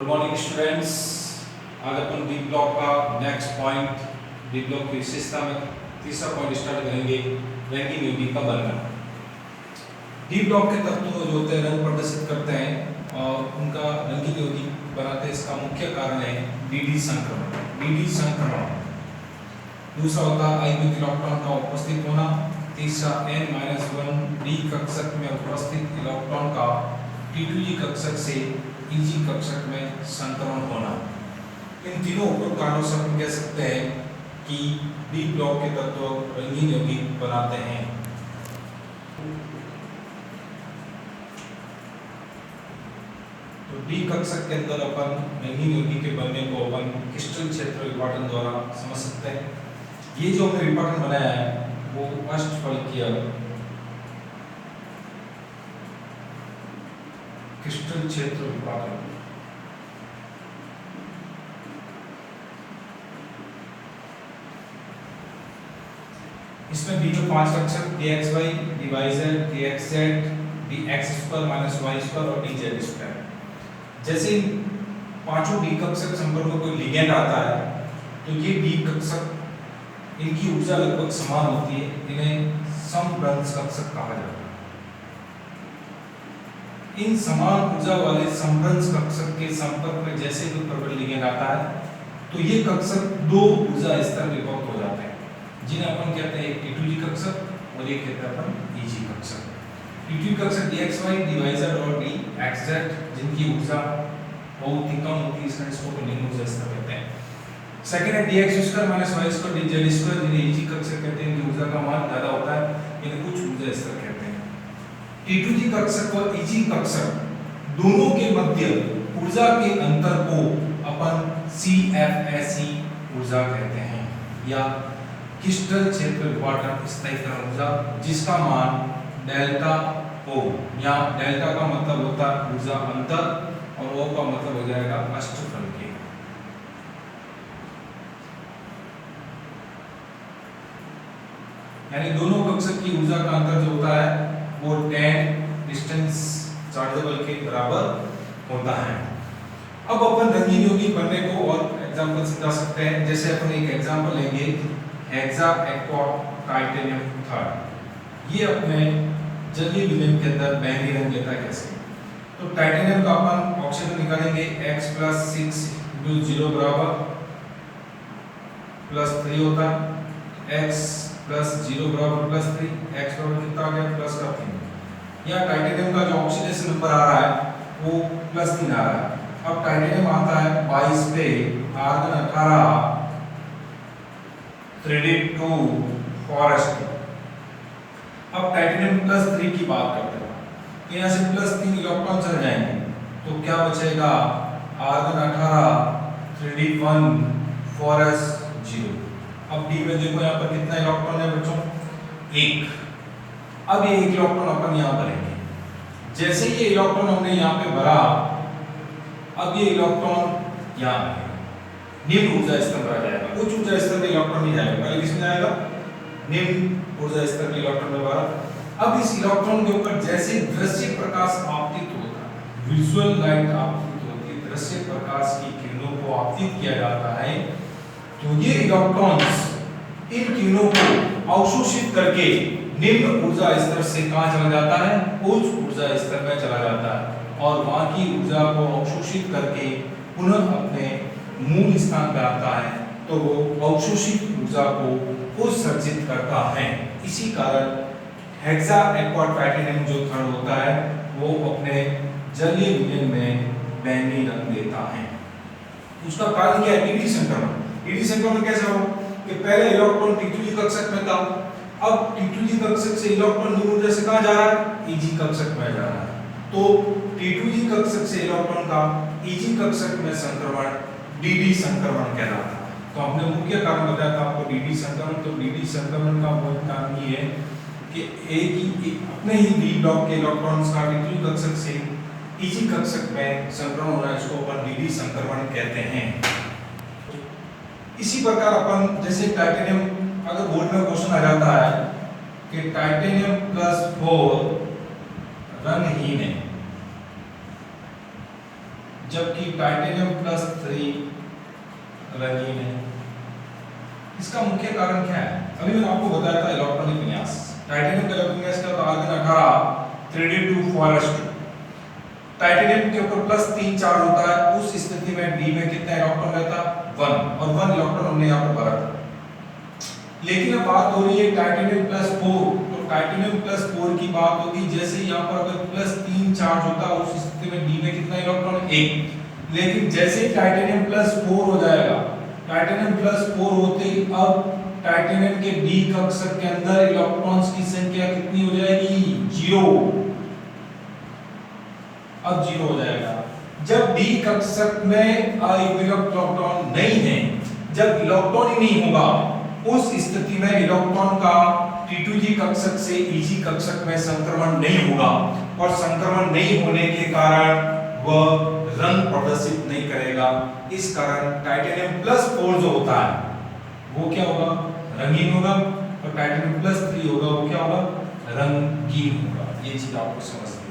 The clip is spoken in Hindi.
Good morning students. आज अपन डी ब्लॉक का नेक्स्ट पॉइंट, डी ब्लॉक की विशेषता में तीसरा पॉइंट स्टार्ट करेंगे, रंगीन यौगिक का बनना। डी ब्लॉक के तत्व जो होते हैं रंग प्रदर्शित करते हैं और उनका रंगीन यौगिक बनाते हैं। इसका मुख्य कारण है डीडी संक्रमण। डीडी संक्रमण दूसरा होता है आयनिक इलेक्ट्रॉन का उपस्थित होना। तीसरा n-1 डी कक्षक में उपस्थित इलेक्ट्रॉन का T2G कक्षक से Eg कक्षक में संक्रमण होना। इन तीनों उपरोक्त कारणों से हम कह सकते हैं कि डी ब्लॉक के तत्व रंगीन यौगिक बनाते हैं। तो डी कक्षक के अंदर अपन रंगीन यौगिक के बनने को अपन क्रिस्टल क्षेत्र विपाटन द्वारा समझ सकते हैं। ये जो हमने विपाटन बनाया है वो अष्टफलकीय क्रिस्टल क्षेत्र विपाटन। इसमें डी में 5 कक्षक dxy, dyz, dxz, dx² - y² और dz²। जैसे पांचों डी कक्षक संपर्क में कोई लिगेंड आता है तो ये डी कक्षक इनकी ऊर्जा लगभग समान होती है, इन्हें समभ्रंश कक्षक कहा जाता है। इन समान ऊर्जा वाले समभ्रंश कक्षक के संपर्क में जैसे कोई प्रबल लिगेंड आता है तो ये कक्षक दो ऊर्जा स्तर विभक्त हो जाते हैं, जिन्हें अपन कहते हैं एक T2G कक्षक और एक कहते हैं अपन Eg कक्षक। T2G कक्षक dxy, dyz और dxz जिनकी ऊर्जा बहुत ही कम होती है, इसलिए इसको निम्न ऊर्जा स्तर कहते हैं। सेकंड है dx² - y² dz², जिन्हें Eg कक्षक कहते हैं, इनकी ऊर्जा का मान ज्यादा होता है, इन्हें उच्च ऊर्जा स्तर कहते हैं। T2G कक्षक और Eg कक्षक दोनों के मध्य ऊर्जा के अंतर को अपन CFSE ऊर्जा कहते हैं या क्रिस्टल क्षेत्र विपाटन स्थायीकरण ऊर्जा, जिसका मान डेल्टा O। यहाँ डेल्टा का मतलब होता है ऊर्जा अंतर और O का मतलब हो जाएगा अष्टफलकीय। यानी दोनों कक्षक की ऊर्जा का अंतर जो होता है वो 10 डिस्टेंस चार्जेबल के बराबर होता है। अब अपन रंगीन यौगिक बनने को और एग्जांपल समझा सकते हैं। जैसे अपन एक एग्जांपल लेंगे हेक्सा एक्वा टाइटेनियम थर्ड। ये अपने जलीय विलयन के अंदर बैंगनी रंग लेता है। कैसे? तो टाइटेनियम का अपन ऑक्सीजन निकालेंगे x + 6 × 0 बराबर +3 होता है, x + 0 बराबर +3, x बराबर कितना आ गया +3। यहाँ टाइटेनियम का जो ऑक्सीडेशन नंबर आ रहा है वो +3 आ रहा है। अब टाइटेनियम आता है 22 पे, आर्गन 18, 3d2 फॉरेस्ट। अब टाइटेनियम +3 की बात करते हैं तो यहाँ से +3 इलेक्ट्रॉन चले जाएंगे तो क्या बचेगा? Argon 18, 3d1 four s 0। अब डी में देखो यहाँ पर कितना इलेक्ट्रॉन है बच्चों? 1। अब ये 1 इलेक्ट्रॉन अपन यहाँ भरेंगे। जैसे ये इलेक्ट्रॉन हमने यहाँ पे भरा, अब ये इलेक्ट्रॉन यहाँ आएगा, निम्न ऊर्जा स्तर पर आ जाएगा। उच्च ऊर्जा स्तर पे इलेक्ट्रॉन नहीं जाएगा, पहले किसमें जाएगा? निम्न ऊर्जा स्तर के इलेक्ट्रॉन में भरा। अब इस इलेक्ट्रॉन के ऊपर जैसे दृश्य प्रकाश आपतित होता है, विजुअल लाइट आपतित होती है, दृश्य प्रकाश की किरणों को आपतित किया जाता है, तो ये इलेक्ट्रॉन्स इन किरणों को अवशोषित करके निम्न ऊर्जा स्तर से कहां चला जाता है? उच्च ऊर्जा स्तर में चला जाता है और वहां की ऊर्जा को अवशोषित करके पुनः अपने मूल स्थान पर आता है, तो वो अवशोषित ऊर्जा को उत्सर्जित करता है। इसी कारण हेक्सा एक्वा टाइटेनियम जो कण होता है वो अपने जलीय विलयन में बैंगनी रंग देता है। उसका कारण क्या है? डीडी संक्रमण। डीडी संक्रमण कैसे हो कि पहले इलेक्ट्रॉन T2G कक्षक में था, अब T2G कक्षक से इलेक्ट्रॉन निम्न ऊर्जा से कहां जा रहा है? Eg कक्षक में जा रहा है। तो T2G कक्षक से इलेक्ट्रॉन का Eg कक्षक में संक्रमण डीडी संक्रमण कहलाता है। तो हमने मुख्य कारण बताया था आपको डीडी संक्रमण। तो डीडी संक्रमण का मूल कारण ये है कि अपने ही डी ब्लॉक के इलेक्ट्रॉन्स का T2G कक्षक से Eg कक्षक में संक्रमण होना, इसको अपन डीडी संक्रमण कहते हैं। इसी प्रकार अपन जैसे टाइटेनियम, अगर बोर्ड में क्वेश्चन आ जाता है कि टाइटेनियम +4 रंगहीन है, जबकि टाइटेनियम प्लस 3 रंगीन है। इसका मुख्य कारण क्या है? अभी मैंने आपको बताया था इलेक्ट्रॉनिक विन्यास। टाइटेनियम का इलेक्ट्रॉनिक विन्यास क्या होता है? आर्गन 18 3d2 टाइटेनियम के ऊपर प्लस 3 चार्ज होता है, उस स्थिति में डी में कितना इलेक्ट्रॉन रहता? 1, और 1 इलेक्ट्रॉन हमने यहाँ पर भरा था। लेकिन अब बात हो रही है टाइटेनियम प्लस 4, तो टाइटेनियम प्लस 4 की बात होगी। जैसे यहाँ पर अगर प्लस 3 चार्ज होता है, उस स्थिति में डी में कितना इलेक्ट्रॉन? 1। लेकिन जैसे ही टाइटेनियम प्लस 4 हो जाएगा, टाइटेनियम प्लस 4 होते ही अब टाइटेनियम के डी कक्षक के अंदर इलेक्ट्रॉन्स की संख्या कितनी हो जाएगी? 0। अब 0 हो जाएगा। जब डी कक्षक में अविभक्त इलेक्ट्रॉन नहीं है, जब इलेक्ट्रॉन ही नहीं होगा, उस स्थिति में इलेक्ट्रॉन का T2G कक्षक से Eg कक्षक में संक्रमण नहीं होगा, और संक्रमण नहीं होने के कारण वह रंग प्रदर्शित नहीं करेगा। इस कारण टाइटेनियम प्लस 4 जो होता है वो क्या होगा? रंगीन होगा, और टाइटेनियम प्लस 3 होगा वो क्या होगा? रंगीन होगा। ये चीज आपको समझना है।